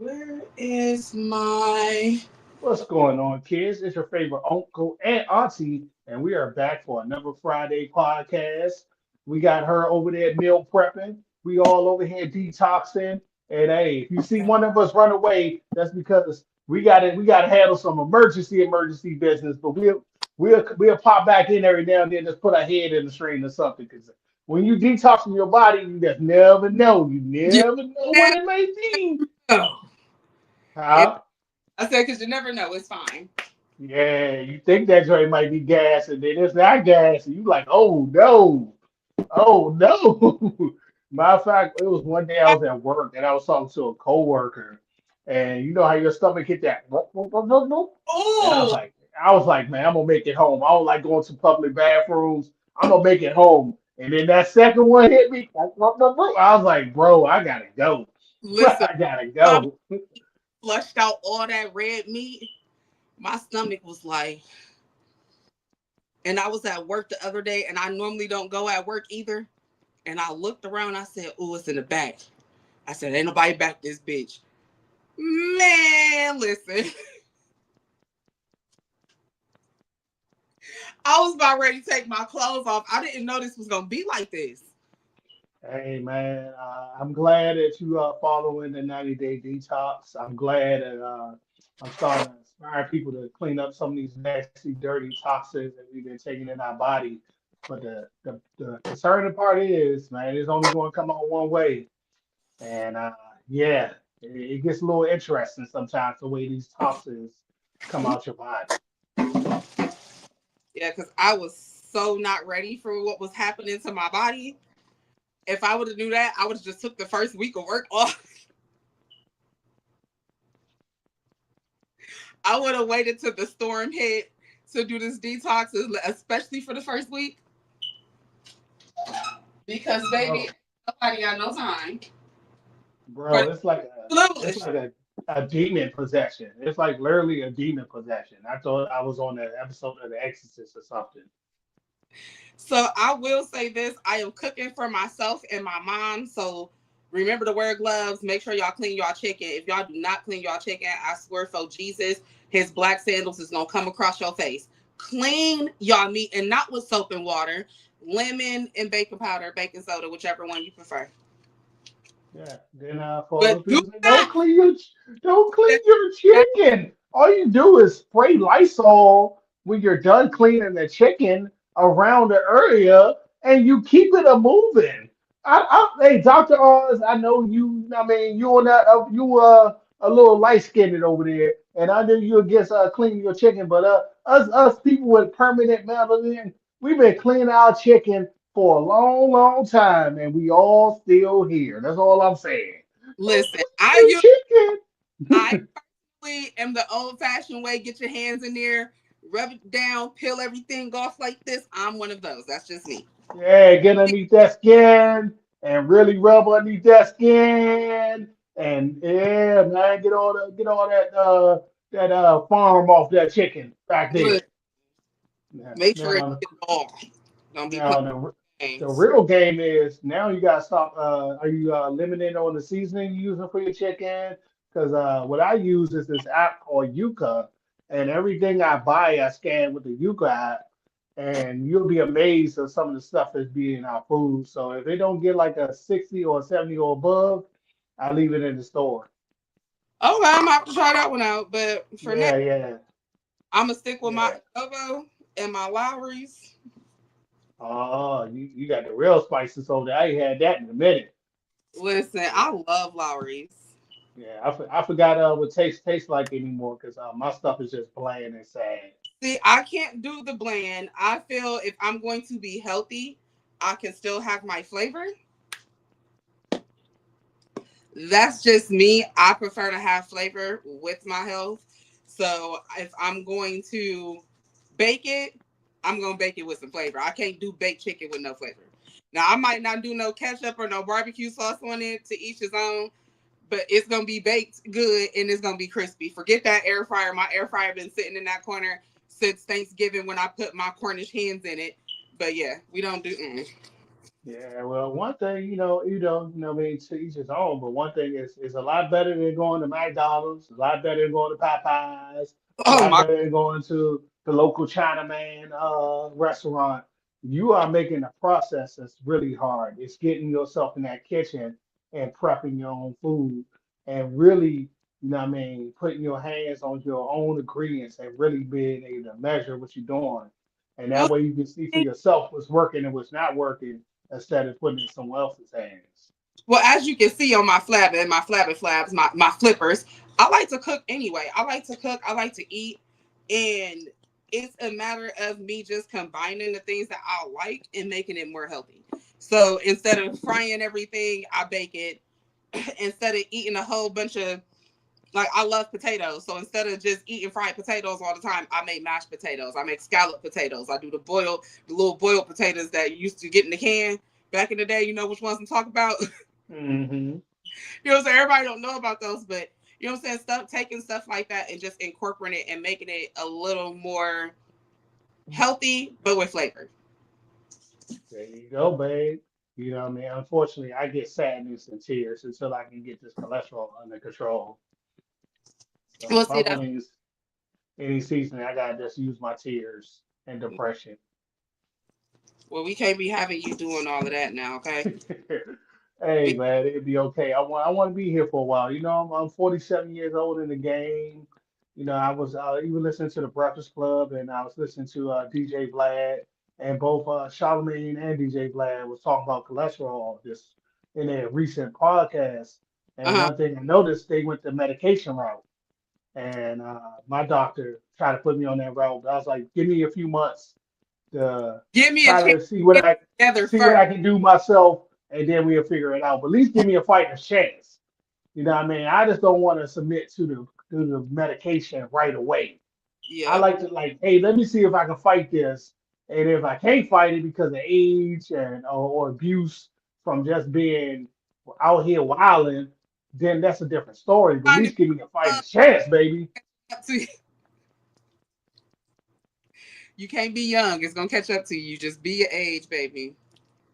Where is my? What's going on, kids? It's your favorite uncle and auntie, and we are back for another Friday podcast. We got her over there meal prepping. We all over here detoxing. And hey, if you see one of us run away, that's because we gotta handle some emergency business. But we'll pop back in every now and then, just put our head in the stream or something. Because when you detoxing your body, you just never know. You You never know what never it may be. know. It, Huh? I said because you never know. It's fine. Yeah, you think that joint might be gas, and then it's not gas, and you like, oh no, oh no. Matter of fact, it was one day I was at work and I was talking to a coworker, and you know how your stomach hit that, and Oh, I was like, man, I'm gonna make it home. I don't like going to public bathrooms. I'm gonna make it home. And then that second one hit me. I was like, bro, I gotta go. listen. I gotta I go. flushed out all that red meat. My stomach was like, and I was at work the other day, and I normally don't go at work either. And I looked around. I said, "Oh, it's in the back." I said, "Ain't nobody back this bitch." Man, listen. I was about ready to take my clothes off. I didn't know this was gonna be like this. Hey man, I'm glad that you are following the 90-day detox. I'm glad that I'm starting to inspire people to clean up some of these nasty, dirty toxins that we've been taking in our body. But the concerning part is, man, it's only going to come out one way. And yeah, it gets a little interesting sometimes the way these toxins come out your body. Yeah, because I was so not ready for what was happening to my body. If I would have knew that, I would have just took the first week of work off. I would have waited till the storm hit to do this detox, especially for the first week. Because baby, Bro, nobody got no time for bro, it's foolish. like a demon possession. It's like literally a demon possession. I thought I was on the episode of The Exorcist or something. So I will say this: I am cooking for myself and my mom. So remember to wear gloves. Make sure y'all clean y'all chicken. If y'all do not clean y'all chicken, I swear for Jesus, his black sandals is gonna come across your face. Clean y'all meat and not with soap and water, lemon and baking powder, baking soda, whichever one you prefer. Yeah. Then for all But those do people say, not don't clean that, your that chicken. All you do is spray Lysol when you're done cleaning the chicken around the area, and you keep it a moving. Hey, Dr. Oz, I know you. I mean, you on that. You a little light skinned over there, and I know you against cleaning your chicken. But us people with permanent melanin, we've been cleaning our chicken for a long time, and we all still here. That's all I'm saying. Don't listen, clean your chicken. I personally am the old fashioned way. Get your hands in there, rub it down, peel everything off like this. I'm one of those. That's just me. Yeah, get underneath that skin and really rub underneath that skin, and yeah, man, get all that farm off that chicken back Look, there. Now, make sure it now, gets all. Don't be playing now the games. real game is now you gotta stop. Are you limited on the seasoning you using for your chicken? Because what I use is this app called Yuka, and everything I buy, I scan with the Yuka app, and you'll be amazed at some of the stuff that's being in our food. So if they don't get like a 60 or 70 or above, I leave it in the store. Okay, I'm gonna have to try that one out. But for now, Yeah, yeah, I'm gonna stick with my yeah. adobo and my Lowry's. Oh, you got the real spices over there. I ain't had that in a minute. Listen, I love Lowry's. Yeah, I forgot what taste tastes like anymore because my stuff is just bland and sad. See, I can't do the bland. I feel if I'm going to be healthy, I can still have my flavor. That's just me. I prefer to have flavor with my health. So if I'm going to bake it, I'm gonna bake it with some flavor. I can't do baked chicken with no flavor. Now I might not do no ketchup or no barbecue sauce on it, to each his own, but it's gonna be baked good and it's gonna be crispy. Forget that air fryer. My air fryer been sitting in that corner since Thanksgiving when I put my Cornish hens in it. But yeah, we don't do. Yeah, well, one thing, I mean, to each his own, but one thing is a lot better than going to McDonald's, a lot better than going to Popeyes, a Oh lot my, better than going to the local Chinaman restaurant. You are making a process that's really hard. It's getting yourself in that kitchen and prepping your own food and really, what I mean, putting your hands on your own ingredients and really being able to measure what you're doing. And that well, way you can see for yourself what's working and what's not working instead of putting it in someone else's hands. well, as you can see on my flab and my flab and flabs, my flippers, I like to cook anyway. I like to cook. I like to eat, and it's a matter of me just combining the things that I like and making it more healthy. So instead of frying everything, I bake it. Instead of eating a whole bunch of like I love potatoes. So instead of just eating fried potatoes all the time, I make mashed potatoes. I make scallop potatoes. I do the little boiled potatoes that you used to get in the can back in the day. You know which ones I'm talking about? Hmm. You know what I'm saying? Everybody don't know about those, but you know what I'm saying? Stuff taking stuff like that and just incorporating it and making it a little more healthy, but with flavor. There you go, babe. You know what I mean? Unfortunately, I get sadness and tears until I can get this cholesterol under control. So We'll if see I'm that. in any season, I gotta just use my tears and depression. Well, we can't be having you doing all of that now, okay? Hey We, man, it'd be okay. I want to be here for a while. I'm 47 years old in the game. I was even listening to the Breakfast Club, and I was listening to DJ Vlad, and both Charlamagne and DJ Vlad was talking about cholesterol this in their recent podcast. And uh-huh. one thing I noticed, they went the medication route, and my doctor tried to put me on that route. I was like, give me a few months to Give me a try chance to to get together see what first. I can do myself, and then we'll figure it out. But at least give me a fighting chance. You know what I mean? I just don't want to submit to the medication right away. I Yep. like to like, hey, let me see if I can fight this, and if I can't fight it because of age and or abuse from just being out here wilding, then that's a different story. But at Trying to least give me a fighting uh, chance, baby. up to you can't be young. It's gonna catch up to you. Just be your age, baby.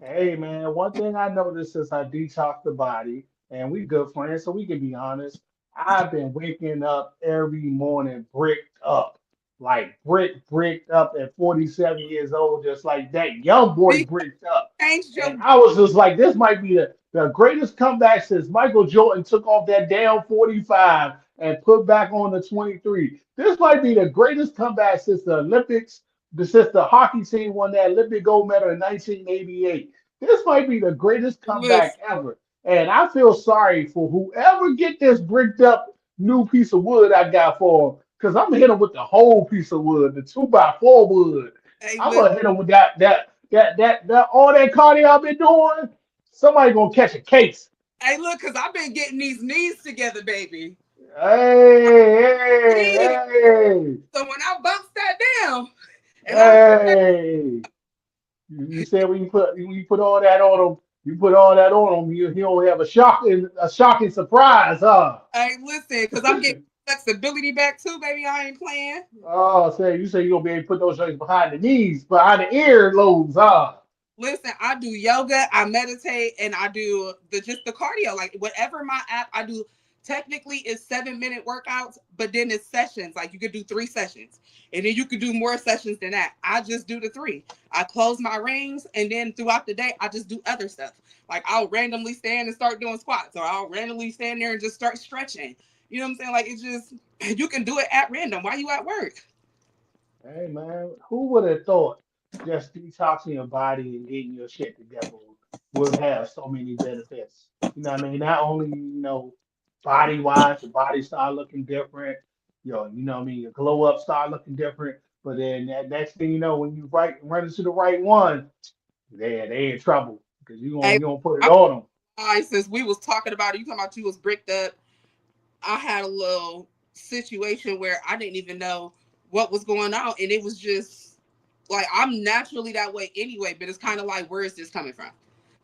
Hey man, one thing I noticed since I detoxed the body, and we good friends, so we can be honest. I've been waking up every morning bricked up, like bricked up at 47 years old, just like that young boy Be bricked up. changed And your I was just like, this might be the greatest comeback since Michael Jordan took off that damn 45 and put back on the 23. This might be the greatest comeback since the Olympics, since the hockey team won that Olympic gold medal in 1988. This might be the greatest comeback list. ever. And I feel sorry for whoever get this bricked up new piece of wood I got for him. Because I'm gonna hit him with the whole piece of wood, the 2x4 wood. Hey, I'm listen. gonna hit him with that all that cardio I've been doing. Somebody gonna catch a case. Hey, look, cause I've been getting these knees together, baby. Hey, Yeah. hey, So when I bumps that down, and I hey. You said when you put all that on him, you put all that on him, he'll have a shocking surprise, huh? hey, listen, cause I'm getting flexibility back too, baby. I ain't playing. Oh, you say you're gonna be able to put those joints behind the knees, behind the ear lobes, huh? Listen, I do yoga, I meditate, and I do the cardio. Like whatever my app, I do. Technically, it's 7 minute workouts, but then it's sessions. Like you could do 3 sessions, and then you could do more sessions than that. I just do the three. I close my rings, and then throughout the day, I just do other stuff. Like I'll randomly stand and start doing squats, or I'll randomly stand there and just start stretching. You know what I'm saying? Like it's just you can do it at random while you at work. Hey man, who would have thought just detoxing your body and getting your shit together would have so many benefits? You know what I mean? Not only, body wise, your body start looking different, what I mean, your glow up start looking different, but then that next thing you know, when you run into the right one, they in trouble because Hey, you gonna put it I'm on them. since we was talking about it, you talking about you was bricked up. I had a little situation where I didn't even know what was going on, and it was just like I'm naturally that way anyway. But it's kind of like, where is this coming from?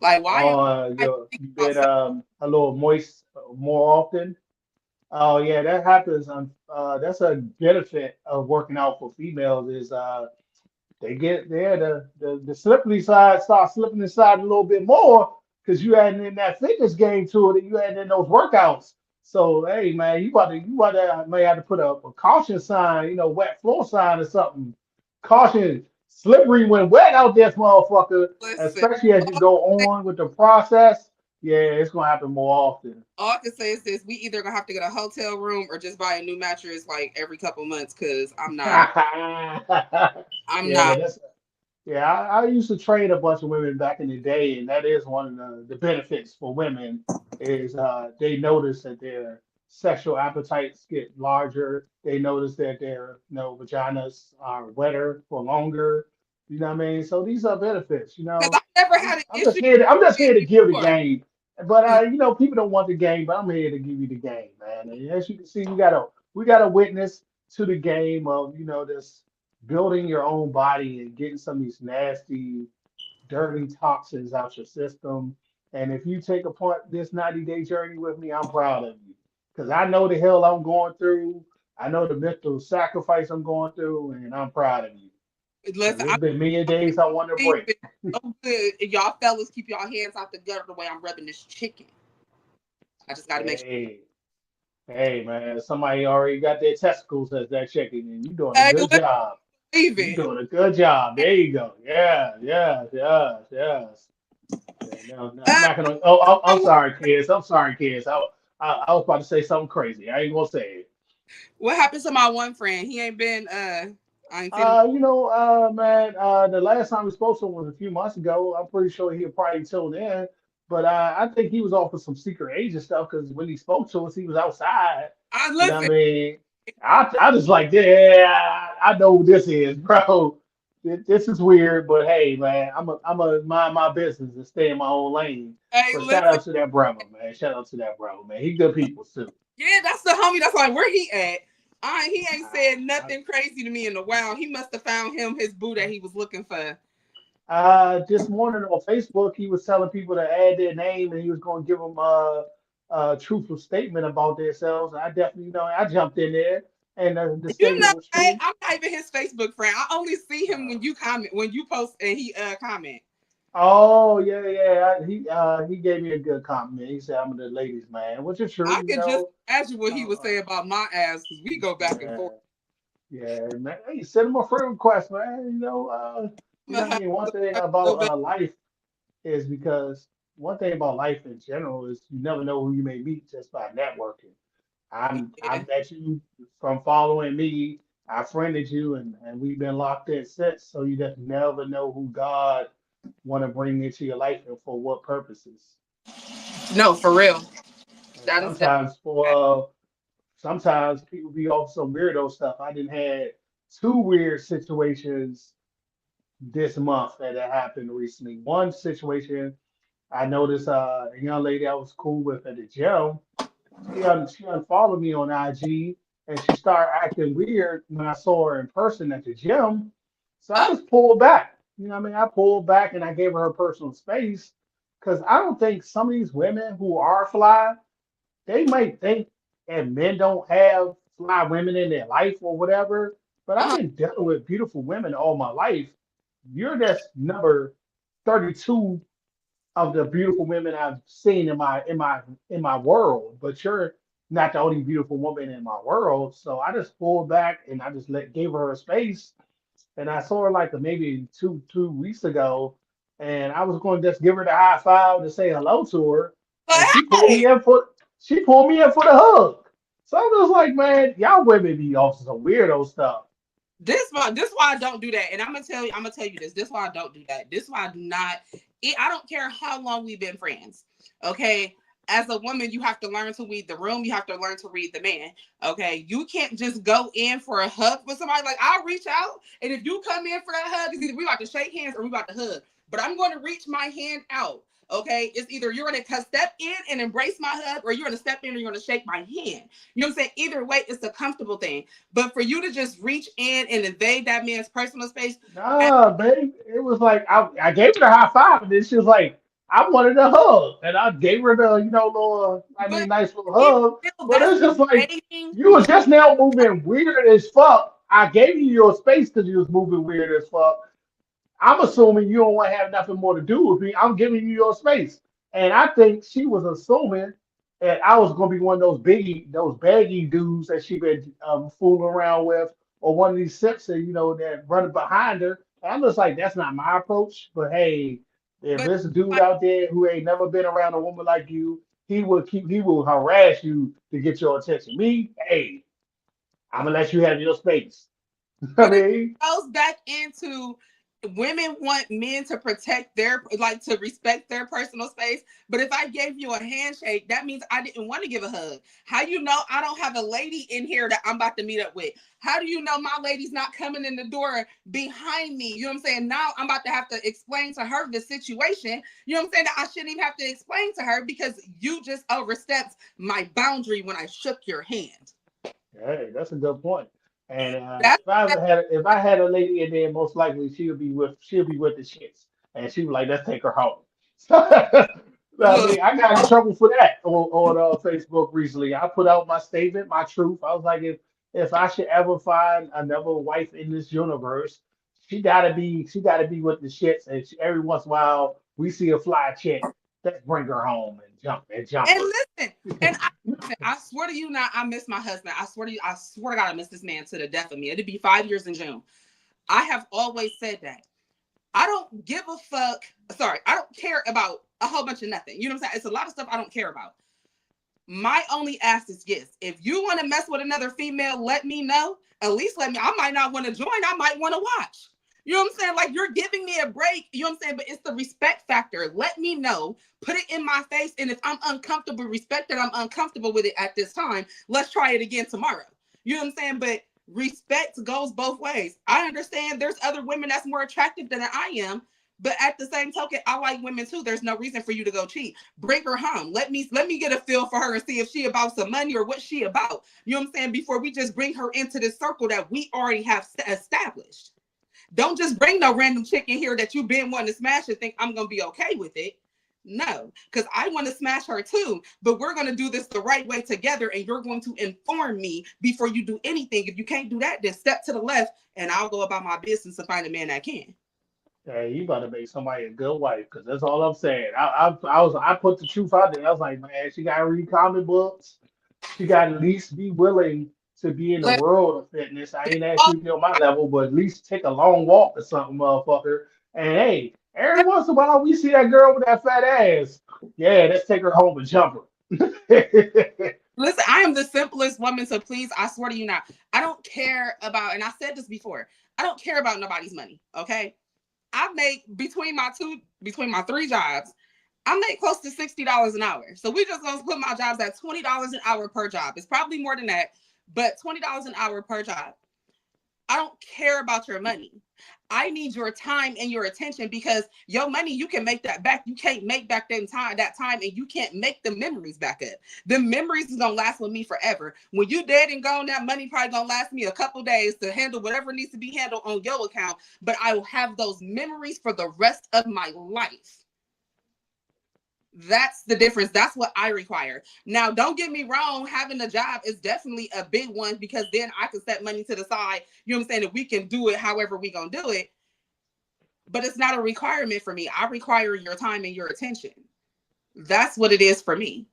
Like, why am I thinking You've about been something? a little moist more often. Oh yeah, that happens. That's a benefit of working out for females is they get there, the slippery side starts slipping inside a little bit more because you adding in that fitness game to it and you adding in those workouts. So hey man, you may have to put a caution sign, wet floor sign or something. Caution, slippery when wet out there, motherfucker. Listen, Especially as you go on with the process. Yeah, it's gonna happen more often. all I can say is this: we either gonna have to get a hotel room or just buy a new mattress like every couple months. Cause I'm Yeah, not. yeah. I used to train a bunch of women back in the day, and that is one of the benefits for women is they notice that their sexual appetites get larger. They notice that their vaginas are wetter for longer. You know what I mean? So these are benefits. Cause I never had an I'm just issue here. I'm just here to give the before. game. But people don't want the game, but I'm here to give you the game, man. And as you can see, we got a witness to the game of this building your own body and getting some of these nasty, dirty toxins out your system. And if you take apart this 90-day journey with me, I'm proud of you because I know the hell I'm going through. I know the mental sacrifice I'm going through, and I'm proud of you because Listen, there's been many days I want to beef break. is so good. And y'all fellas keep y'all hands out the gutter the way I'm rubbing this chicken. I just got to make sure. Hey, hey, man, somebody already got their testicles as that chicken, and you doing a Hey, good let's job. leave You it. doing a good job. There you go. Yeah, yeah, yes, yes. Yeah, no, no, I'm not gonna. Oh, I'm sorry, kids. I'm sorry, kids. I was about to say something crazy. I ain't gonna say it. What happened to my one friend? He ain't been. I ain't seen him. Man, the last time we spoke to him was a few months ago. I'm pretty sure he'll probably tune in, but I think he was off of some secret agent stuff because when he spoke to us, he was outside. I You know what listen. I mean? I just like, yeah, I know who this is, bro. This is weird, but hey, man, I'm a mind my business and stay in my own lane. Hey, But shout listen. out to that brother, man. Shout out to that brother, man. He good people too. Yeah, that's the homie. That's like where he at. He ain't said I, nothing crazy to me in a while. He must have found him his boo that he was looking for. This morning on Facebook, he was telling people to add their name and he was going to give them a truthful statement about themselves. I definitely, I jumped in there and the You know, statement was hey, true. I'm not even his Facebook friend. I only see him Uh, when you comment, when you post and he comment. oh yeah, yeah. He gave me a good compliment. He said I'm the ladies' man, which is true. I could just imagine what he would Uh, say about my ass because we go back and yeah, forth. yeah, man. Hey, send him a friend request, man. I'm What gonna I have mean. One thing a about little bit. life is because one thing about life in general is you never know who you may meet just by networking. I Yeah. met you from following me. I friended you, and we've been locked in since. So you just never know who God want to bring into your life and for what purposes. No, for real. And That is definitely sometimes people be off some weirdo stuff. I didn't had two weird situations this month that had happened recently. One situation I noticed a young lady I was cool with at the gym. She unfollowed me on IG and she started acting weird when I saw her in person at the gym. So I up. just pulled back. You know what I mean? I pulled back and I gave her personal space because I don't think some of these women who are fly, they might think and men don't have fly women in their life or whatever. But I've Uh, been dealing with beautiful women all my life. You're just number 32 of the beautiful women I've seen in my world, but you're not the only beautiful woman in my world. So I just pulled back and I just gave her a space. And I saw her like maybe two weeks ago, and I was going to just give her the high five to say hello to her, but and hey, she pulled me in for the hug. So I was like, man, y'all women be off some weirdo stuff. this why I don't do that. And I'm gonna tell you this. This why I don't do that. This why I do not. I don't care how long we've been friends. Okay. As a woman, you have to learn to read the room. You have to learn to read the man. Okay. You can't just go in for a hug with somebody. Like I'll reach out, and if you come in for that hug, it's either we about to shake hands or we about to hug. But I'm going to reach my hand out. Okay, it's either you're gonna step in and embrace my hug, or you're gonna step in and you're gonna shake my hand. You know what I'm saying? Either way, it's a comfortable thing. But for you to just reach in and invade that man's personal space, Nah, babe. It was like I gave her the high five, and then she was like, I wanted a hug, and I gave her the little but nice little even hug. still, But that's it's just like invading you was just now moving weird as fuck. I gave you your space because you was moving weird as fuck, I'm assuming you don't want to have nothing more to do with me. I'm giving you your space. And I think she was assuming that I was gonna be one of those baggy dudes that she been fooling around with, or one of these simps that that running behind her. And I'm just like, that's not my approach. But hey, if But there's a dude like, out there who ain't never been around a woman like you, he will harass you to get your attention. Me, hey, I'm gonna let you have your space. I but it mean, goes back into women want men to protect their, like, to respect their personal space. But if I gave you a handshake, that means I didn't want to give a hug. How you know I don't have a lady in here that I'm about to meet up with? How do you know my lady's not coming in the door behind me? You know what I'm saying? Now I'm about to have to explain to her the situation. You know what I'm saying? That I shouldn't even have to explain to her because you just overstepped my boundary when I shook your hand. hey, that's a good point. And That's if I had a lady in there, most likely she'll be with the shits, and she was like, let's take her home. So, I look. mean, I got in trouble for that on Facebook recently. I put out my statement, my truth. I was like, if I should ever find another wife in this universe, she gotta be with the shits, and every once in a while we see a fly chick, let's bring her home and jump And her. listen, and I swear to you now, I miss my husband. I swear to you, I swear to God, I miss this man to the death of me. It'd be 5 years in June. I have always said that. I don't give a fuck. Sorry, I don't care about a whole bunch of nothing. You know what I'm saying? It's a lot of stuff I don't care about. My only ask is this: if you want to mess with another female, let me know. At least let me. I might not want to join. I might want to watch. You know what I'm saying? Like, you're giving me a break. You know what I'm saying? But it's the respect factor. Let me know. Put it in my face. And if I'm uncomfortable, respect that I'm uncomfortable with it at this time. Let's try it again tomorrow. You know what I'm saying? But respect goes both ways. I understand there's other women that's more attractive than I am. But at the same token, I like women too. There's no reason for you to go cheat. Bring her home. Let me get a feel for her and see if she about some money or what she about. You know what I'm saying? Before we just bring her into this circle that we already have established. Don't just bring no random chick in here that you've been wanting to smash and think I'm gonna be okay with it. No, because I want to smash her too, but we're going to do this the right way together, and you're going to inform me before you do anything. If you can't do that, then step to the left, and I'll go about my business and find a man that can. Hey, you about to make somebody a good wife, because that's all I'm saying. I put the truth out there. I was like, man, she got to read comic books. She got to at least be willing to be in the Let world of fitness. I ain't asked you to be on my level, but at least take a long walk or something, motherfucker. And hey, every once in a while we see that girl with that fat ass. Yeah, let's take her home and jump her. listen. I am the simplest woman, so please, I swear to you now, I don't care about, and I said this before, I don't care about nobody's money. Okay, I make between my three jobs, I make close to $60 an hour. So we just gonna put my jobs at $20 an hour per job. It's probably more than that, but $20 an hour per job. I don't care about your money. I need your time and your attention, because your money, you can make that back. You can't make back that time, and you can't make the memories back up. The memories is gonna last with me forever. When you dead and gone, that money probably gonna last me a couple days to handle whatever needs to be handled on your account. But I will have those memories for the rest of my life. That's the difference. That's what I require. Now, don't get me wrong, having a job is definitely a big one, because then I can set money to the side. You know what I'm saying? That we can do it however we gonna do it. But it's not a requirement for me. I require your time and your attention. That's what it is for me.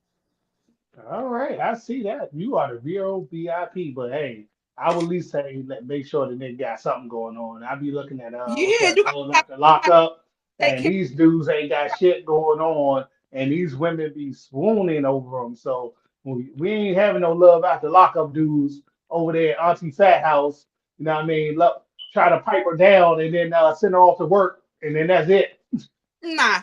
All right, I see that. You are the real VIP, but hey, I would at least say make sure that they got something going on. I be looking at Yeah, you girls gotta after lock up, take and care. these dudes ain't got shit going on, and these women be swooning over them. So we ain't having no love after lockup dudes over there at Auntie Fat House. You know what I mean? Look, try to pipe her down and then send her off to work, and then that's it. Nah.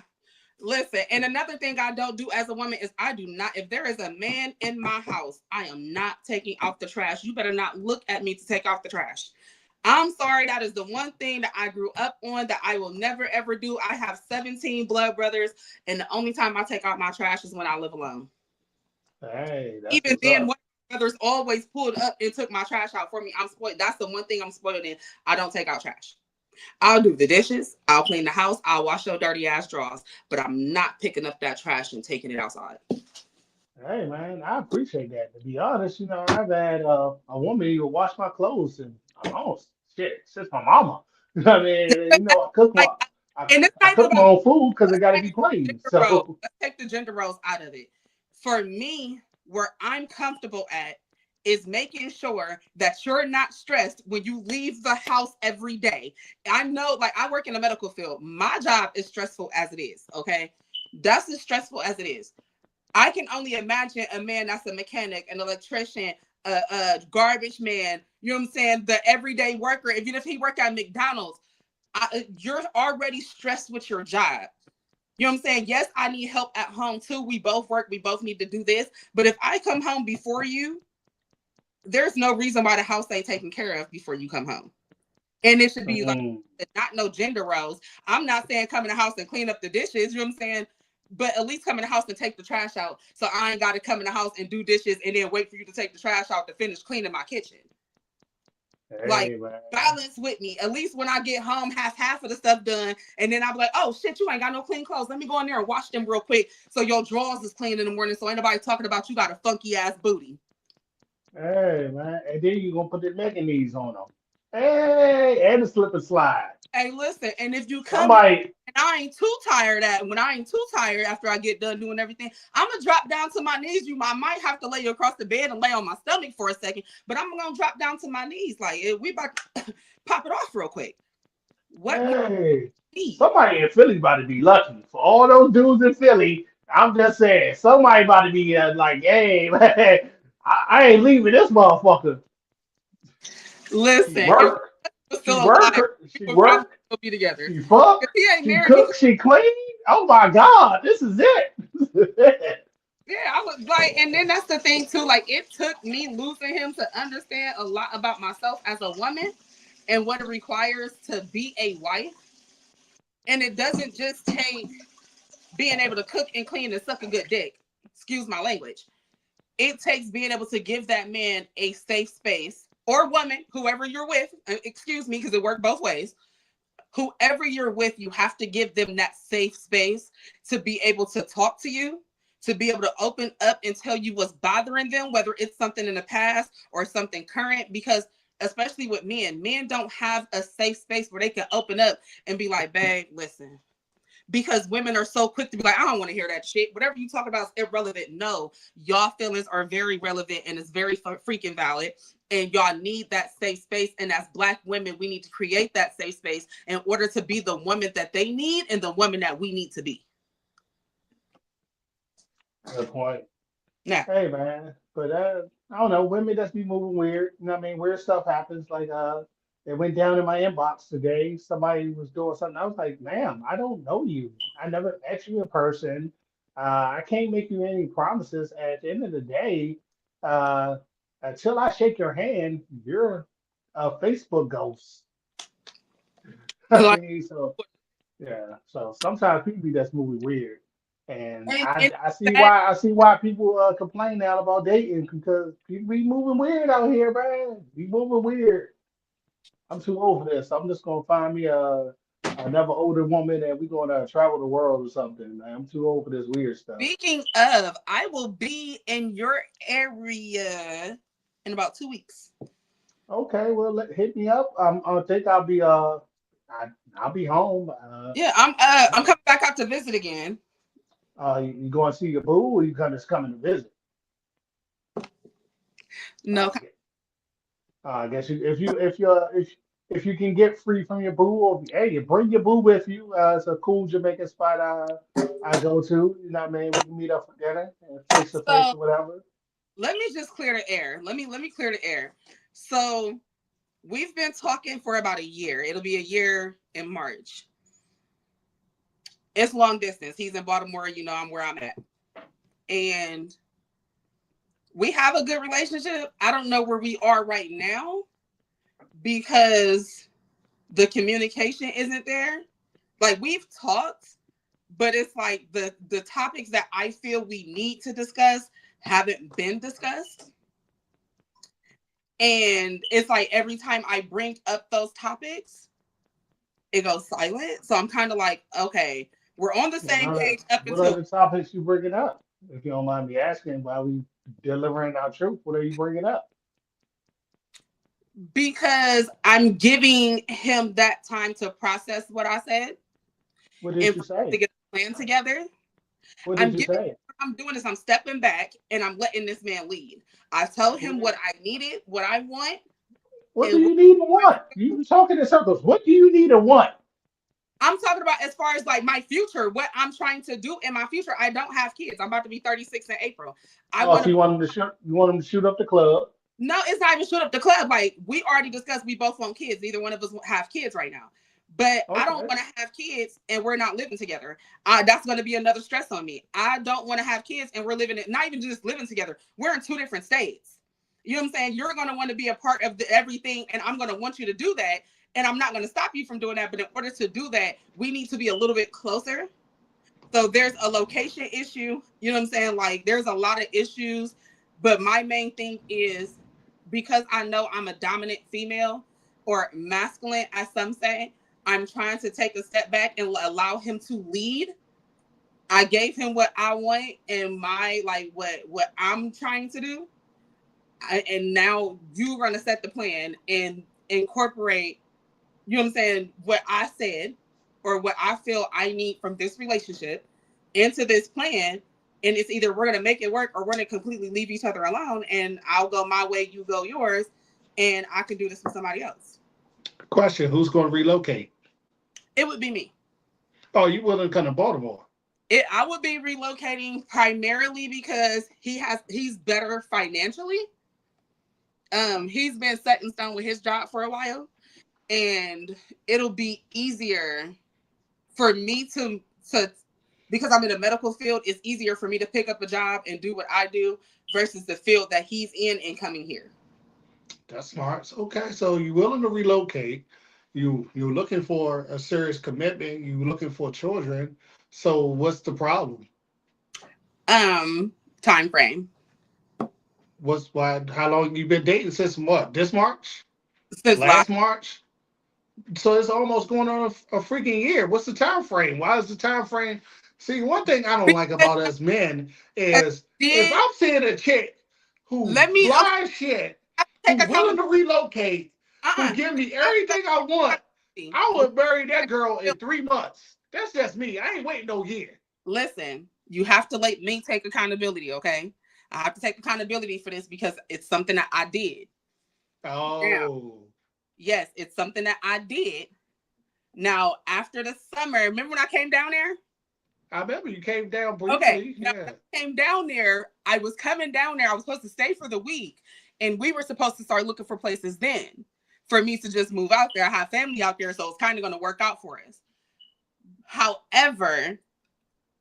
Listen, and another thing I don't do as a woman is, I do not, if there is a man in my house, I am not taking off the trash. You better not look at me to take off the trash. I'm sorry. That is the one thing that I grew up on that I will never ever do. I have 17 blood brothers, and the only time I take out my trash is when I live alone. Hey, that's Even what's then, up. one of my brothers always pulled up and took my trash out for me. I'm spoiled. That's the one thing I'm spoiled in. I don't take out trash. I'll do the dishes. I'll clean the house. I'll wash your dirty ass drawers. But I'm not picking up that trash and taking it outside. Hey man, I appreciate that. To be honest, I've had a woman even wash my clothes and my shit since my mama. I mean, I cook Like, I, and it's I not even cook my about own food because it got to be clean. gender role. So, Let's take the gender roles out of it. For me, where I'm comfortable at is making sure that you're not stressed when you leave the house every day. I know, like, I work in the medical field. My job is stressful as it is. Okay. That's as stressful as it is. I can only imagine a man that's a mechanic, an electrician, a garbage man, you know what I'm saying? The everyday worker, even if he work at McDonald's, you're already stressed with your job. You know what I'm saying? Yes, I need help at home too. We both work. We both need to do this. But if I come home before you, there's no reason why the house ain't taken care of before you come home. And it should be like mm, not no gender roles. I'm not saying come in the house and clean up the dishes. You know what I'm saying? But at least come in the house and take the trash out. So I ain't got to come in the house and do dishes and then wait for you to take the trash out to finish cleaning my kitchen. Like, hey man, balance with me. At least when I get home, half of the stuff done, and then I'll be like, "Oh shit, you ain't got no clean clothes. Let me go in there and wash them real quick, so your drawers is clean in the morning. So ain't nobody talking about you got a funky ass booty." hey man, and then you gonna put the mechanisms on them. Hey, and the slip and slide. Hey, listen, and if you come in Somebody, and I ain't too tired when I ain't too tired after I get done doing everything, I'm gonna drop down to my knees. I might have to lay you across the bed and lay on my stomach for a second, but I'm gonna drop down to my knees. Like, we about to pop it off real quick. What you hey, need? somebody in Philly about to be lucky. For all those dudes in Philly, I'm just saying, somebody about to be like, hey man, I ain't leaving this motherfucker. She Listen, if work, was she still work, alive, we she would probably work, still be together. she fuck, If he ain't she married, he cook, she clean. Oh my God, this is it. yeah, I was like, and then that's the thing too. Like, it took me losing him to understand a lot about myself as a woman and what it requires to be a wife. And it doesn't just take being able to cook and clean and suck a good dick. Excuse my language. It takes being able to give that man a safe space or woman, whoever you're with. Excuse me, because it worked both ways. Whoever you're with, you have to give them that safe space to be able to talk to you, to be able to open up and tell you what's bothering them, whether it's something in the past or something current. Because especially with men don't have a safe space where they can open up and be like, babe, listen. Because women are so quick to be like, I don't want to hear that shit. Whatever you talk about is irrelevant. No, y'all feelings are very relevant and it's very freaking valid. And y'all need that safe space. And as Black women, we need to create that safe space in order to be the woman that they need and the woman that we need to be. Good point. Now, Hey man, but I don't know, women just be moving weird. You know what I mean? Weird stuff happens. Like it went down in my inbox today. Somebody was doing something. I was like, ma'am, I don't know you. I never met you in person. I can't make you any promises. At the end of the day, uh, until I shake your hand, you're a Facebook ghost. I like, mean, so yeah. So sometimes people be just moving weird, and and I see that why people complain now about dating because people be moving weird out here, man. Be moving weird. I'm too old for this. I'm just gonna find me another older woman and we gonna travel the world or something. Man. I'm too old for this weird stuff. speaking of, I will be in your area in about 2 weeks. Okay, well hit me up. I think I'll be home. Yeah, I'm coming back out to visit again. You going to see your boo or you just coming to visit? No, Uh, I guess if you can get free from your boo, or hey, you bring your boo with you. It's a cool Jamaican spot I go to. You know what I mean? We can meet up for dinner, face to face so or whatever. let me just clear the air. Let me clear the air. So we've been talking for about a year. It'll be a year in March. It's long distance. He's in Baltimore, I'm where I'm at. And we have a good relationship. I don't know where we are right now because the communication isn't there. Like, we've talked, but it's like the topics that I feel we need to discuss haven't been discussed. And it's like every time I bring up those topics, it goes silent. So I'm kind of like, okay, we're on the same page up What are until the topics you bringing up? If you don't mind me asking, while we delivering our truth, what are you bringing up? Because I'm giving him that time to process what I said What did and you for us to say? get a plan together. What did I'm you giving say? what I'm doing is I'm stepping back and I'm letting this man lead. I told What him what I needed, what I want, what do and you need and want? You talking in circles. What do you need and want? I'm talking about as far as like my future, what I'm trying to do in my future. I don't have kids. I'm about to be 36 in April. I Oh, want so to. you want him to shoot up the club. No, it's not even shoot up the club. Like we already discussed, we both want kids. Neither one of us have kids right now. But I don't Okay. want to have kids and we're not living together. That's going to be another stress on me. I don't want to have kids and we're living it, not even just living together. We're in two different states. You know what I'm saying? You're going to want to be a part of everything, and I'm going to want you to do that. And I'm not going to stop you from doing that. But in order to do that, we need to be a little bit closer. So there's a location issue. You know what I'm saying? Like there's a lot of issues. But my main thing is because I know I'm a dominant female or masculine, as some say, I'm trying to take a step back and allow him to lead. I gave him what I want and my like what I'm trying to do. And now you're gonna set the plan and incorporate, you know what I'm saying, what I said or what I feel I need from this relationship into this plan. And it's either we're going to make it work or we're going to completely leave each other alone. And I'll go my way, you go yours. And I can do this with somebody else. Question: who's going to relocate? It would be me. Oh, you willing to come to Baltimore? I would be relocating primarily because he's better financially. He's been set in stone with his job for a while, and it'll be easier for me to because I'm in the medical field. It's easier for me to pick up a job and do what I do versus the field that he's in and coming here. That's smart. Okay, so you willing to relocate? You're looking for a serious commitment. You looking for children. So what's the problem? Time frame. What's why? How long you been dating since what? This March? Since last Last March? So it's almost going on a freaking year. What's the time frame? Why is the time frame? See, one thing I don't like about us men is if did I'm seeing a chick who let me okay fly shit, who take willing accountability. to relocate, who Uh-uh. give me You have to everything I want, take I accountability. would marry that girl in 3 months. That's just me. I ain't waiting no year. Listen, you have to let me take accountability, okay? I have to take accountability for this because it's something that I did. Now, Oh, yes, it's something that I did. Now, after the summer, remember when I came down there? I remember you came down Okay, briefly. now Yeah. when I came down there, I was coming down there. I was supposed to stay for the week, and we were supposed to start looking for places then for me to just move out there. I have family out there, so it's kind of going to work out for us. However,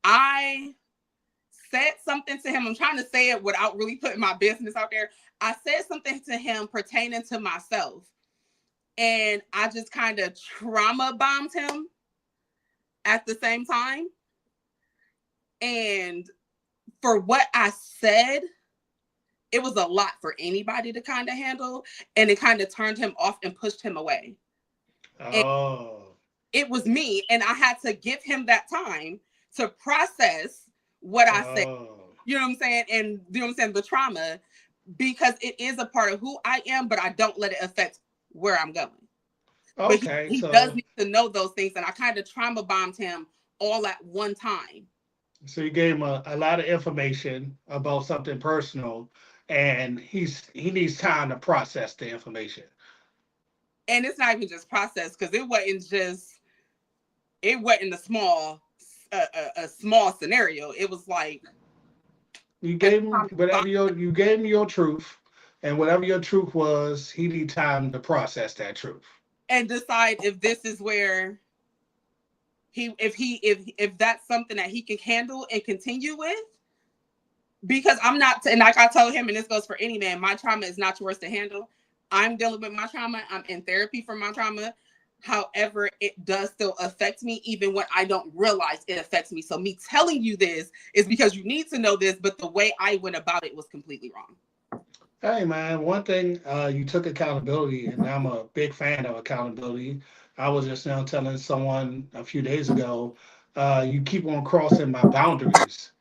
I said something to him. I'm trying to say it without really putting my business out there. I said something to him pertaining to myself, and I just kind of trauma bombed him at the same time. And for what I said, it was a lot for anybody to kind of handle, and it kind of turned him off and pushed him away. And Oh. it was me, and I had to give him that time to process what I said. Oh. You know what I'm saying? And you know what I'm saying? The trauma, because it is a part of who I am, but I don't let it affect where I'm going. But Okay. he does So need to know those things, and I kind of trauma bombed him all at one time. So you gave him a lot of information about something personal, and he needs time to process the information. And it's not even just process because it wasn't a small scenario. It was like You an gave him atomic bomb. whatever you gave him your truth, and whatever your truth was, he need time to process that truth. And decide if this is where if that's something that he can handle and continue with. Because I'm not, and like I told him, and this goes for any man, my trauma is not yours to handle. I'm dealing with my trauma. I'm in therapy for my trauma. However, it does still affect me, even when I don't realize it affects me. So me telling you this is because you need to know this, but the way I went about it was completely wrong. Hey man, one thing you took accountability, and I'm a big fan of accountability. I was just now telling someone a few days ago, you keep on crossing my boundaries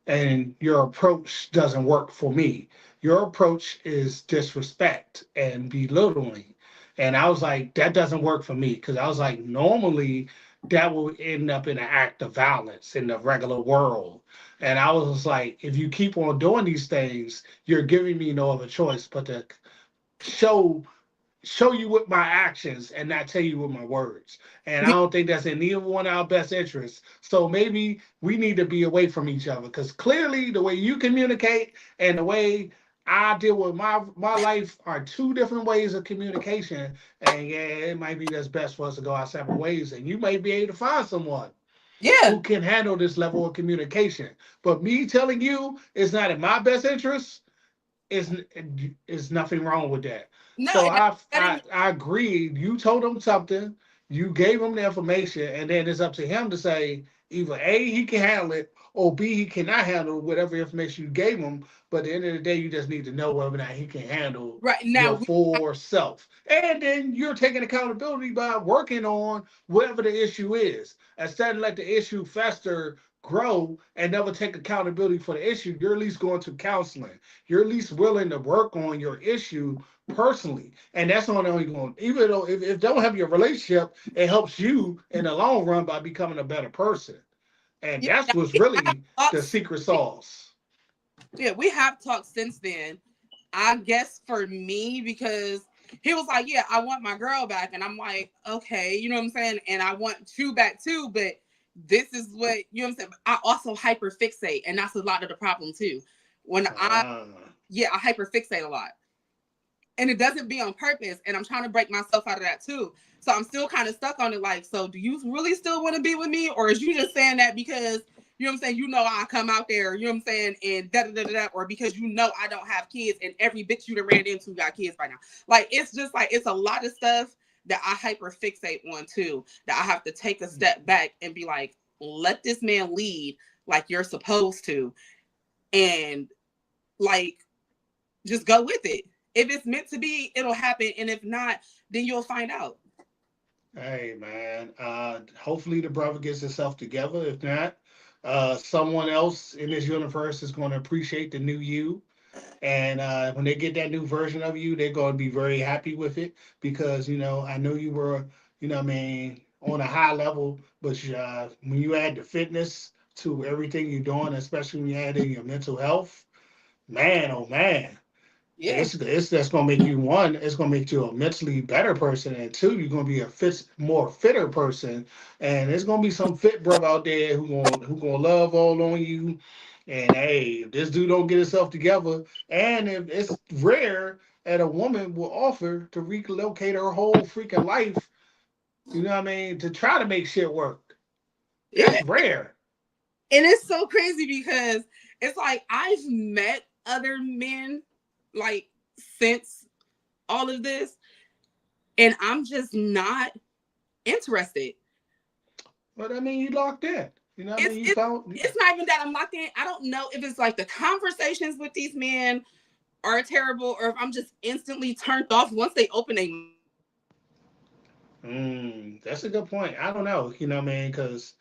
and your approach doesn't work for me. your approach is disrespect and belittling. And I was like, that doesn't work for me. Because I was like, normally that will end up in an act of violence in the regular world. And I was just like, if you keep on doing these things, you're giving me no other choice but to show show you with my actions and not tell you with my words. And I don't think that's in neither one of our best interests. So maybe we need to be away from each other because clearly the way you communicate and the way I deal with my life are two different ways of communication. And yeah, it might be that's best for us to go our separate ways. And you may be able to find someone Yeah. who can handle this level of communication. But me telling you it's not in my best interest is nothing wrong with that. No, So that I agree. You told him something, you gave him the information, and then it's up to him to say either A, he can handle it, or B, he cannot handle whatever information you gave him. But at the end of the day, you just need to know whether or not he can handle right your now full self. And then you're taking accountability by working on whatever the issue is. Instead of let the issue fester, grow, and never take accountability for the issue, you're at least going to counseling. You're at least willing to work on your issue personally. And that's not only going, even though if don't have your relationship, it helps you in the long run by becoming a better person. And yeah, that's now what's we have really the talked, secret sauce. yeah, we have talked since then. I guess for me, because he was like, yeah, I want my girl back. And I'm like, okay, you know what I'm saying? And I want you back too, but this is what, you know what I'm saying? I also hyper fixate, and that's a lot of the problem too. When Ah, yeah, I hyper fixate a lot. And it doesn't be on purpose. And I'm trying to break myself out of that too. So I'm still kind of stuck on it. Like, so do you really still want to be with me? Or is you just saying that because, you know what I'm saying, you know I come out there, you know what I'm saying, and da da da da, or because you know I don't have kids and every bitch you done ran into got kids by now. Like, it's just like, it's a lot of stuff that I hyper fixate on too, that I have to take a step back and be like, let this man lead like you're supposed to. And like, just go with it. If it's meant to be, it'll happen. And if not, then you'll find out. hey man. Hopefully the brother gets himself together. If not, someone else in this universe is going to appreciate the new you. And when they get that new version of you, they're going to be very happy with it because, I know you were, I mean, on a high level, but when you add the fitness to everything you're doing, especially when you add in your mental health, man, oh man, Yeah. it's that's going to make you one, it's going to make you a mentally better person. And two, you're going to be a more fitter person. And there's going to be some fit brother out there who gonna love all on you. And hey, if this dude don't get himself together, and if it's rare that a woman will offer to relocate her whole freaking life, you know what I mean, to try to make shit work. Yeah. That's rare. And it's so crazy because it's like I've met other men like since all of this, and I'm just not interested. But I mean, you locked in. You know what I It's mean? You it's found. it's not even that I'm locked in. I don't know if it's like the conversations with these men are terrible or if I'm just instantly turned off once they open a. That's a good point. I don't know. You know what I mean? Because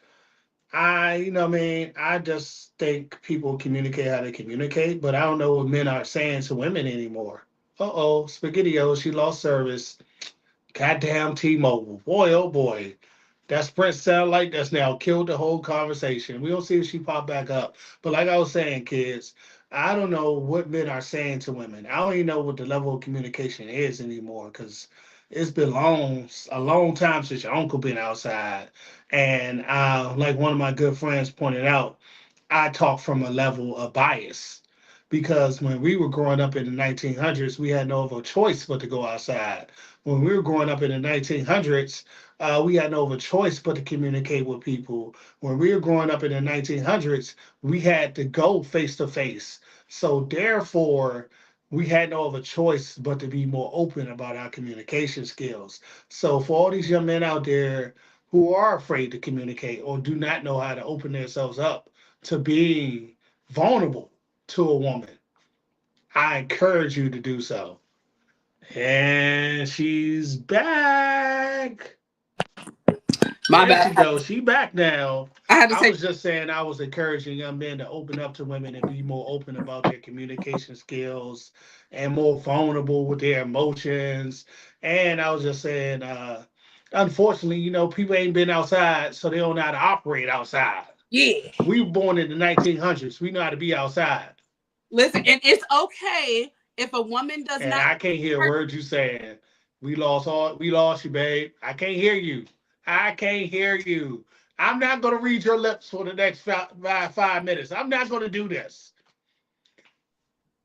what I mean, I just think people communicate how they communicate, but I don't know what men are saying to women anymore. Uh-oh, Spaghetti-O, she lost service. Goddamn T-Mobile. Boy, oh boy. That Sprint satellite that's now killed the whole conversation. We don't see if she popped back up. But like I was saying, kids, I don't know what men are saying to women. I don't even know what the level of communication is anymore because it's been a long time since your uncle been outside. And like one of my good friends pointed out, I talk from a level of bias because when we were growing up in the 1900s, we had no other choice but to go outside. When we were growing up in the 1900s, we had no other choice but to communicate with people. When we were growing up in the 1900s, we had to go face to face. So therefore, we had no other choice but to be more open about our communication skills. So for all these young men out there who are afraid to communicate or do not know how to open themselves up to being vulnerable to a woman, I encourage you to do so. And she's back. My There she bad. goes. She back now. I had to I take. was just saying I was encouraging young men to open up to women and be more open about their communication skills and more vulnerable with their emotions. And I was just saying, unfortunately, people ain't been outside, so they don't know how to operate outside. Yeah. We were born in the 1900s. We know how to be outside. Listen, and it's okay if a woman does And not. I can't hear words you saying. We lost you, babe. I can't hear you. I can't hear you. I'm not gonna read your lips for the next 5 minutes. I'm not gonna do this.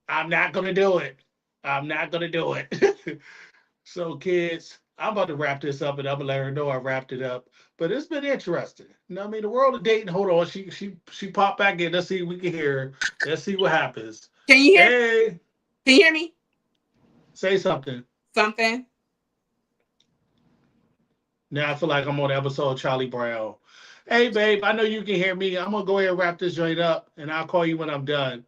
I'm not gonna do it. I'm not gonna do it. So, kids, I'm about to wrap this up, and I'm gonna let her know I wrapped it up. But it's been interesting. You know what I mean? The world of dating. Hold on, she popped back in. Let's see if we can hear her. Let's see what happens. Can you hear? Hey, Can you hear me? say something. Something. Now I feel like I'm on the episode of Charlie Brown. Hey, babe, I know you can hear me. I'm gonna go ahead and wrap this joint up, and I'll call you when I'm done.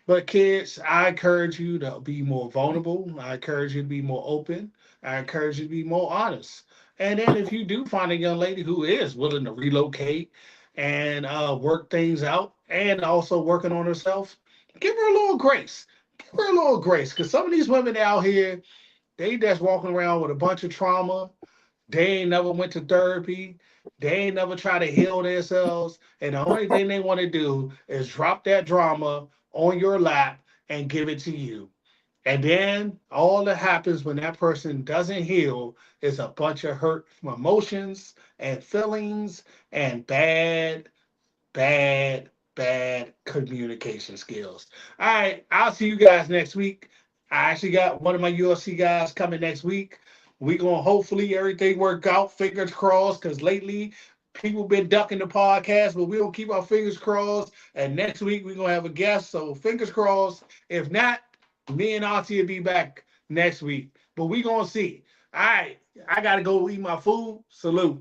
But kids, I encourage you to be more vulnerable. I encourage you to be more open. I encourage you to be more honest. And then if you do find a young lady who is willing to relocate and work things out and also working on herself, give her a little grace. Give her a little grace. Because some of these women out here, they just walking around with a bunch of trauma. They ain't never went to therapy. They ain't never tried to heal themselves. And the only thing they want to do is drop that drama on your lap and give it to you. And then all that happens when that person doesn't heal is a bunch of hurt emotions and feelings and bad communication skills. All right, I'll see you guys next week. I actually got one of my UFC guys coming next week. We gonna hopefully everything work out. Fingers crossed, because lately people been ducking the podcast, but we gonna keep our fingers crossed. And next week we gonna have a guest, so fingers crossed. If not, me and Auntie will be back next week. But we gonna see. All right, I gotta go eat my food. Salute.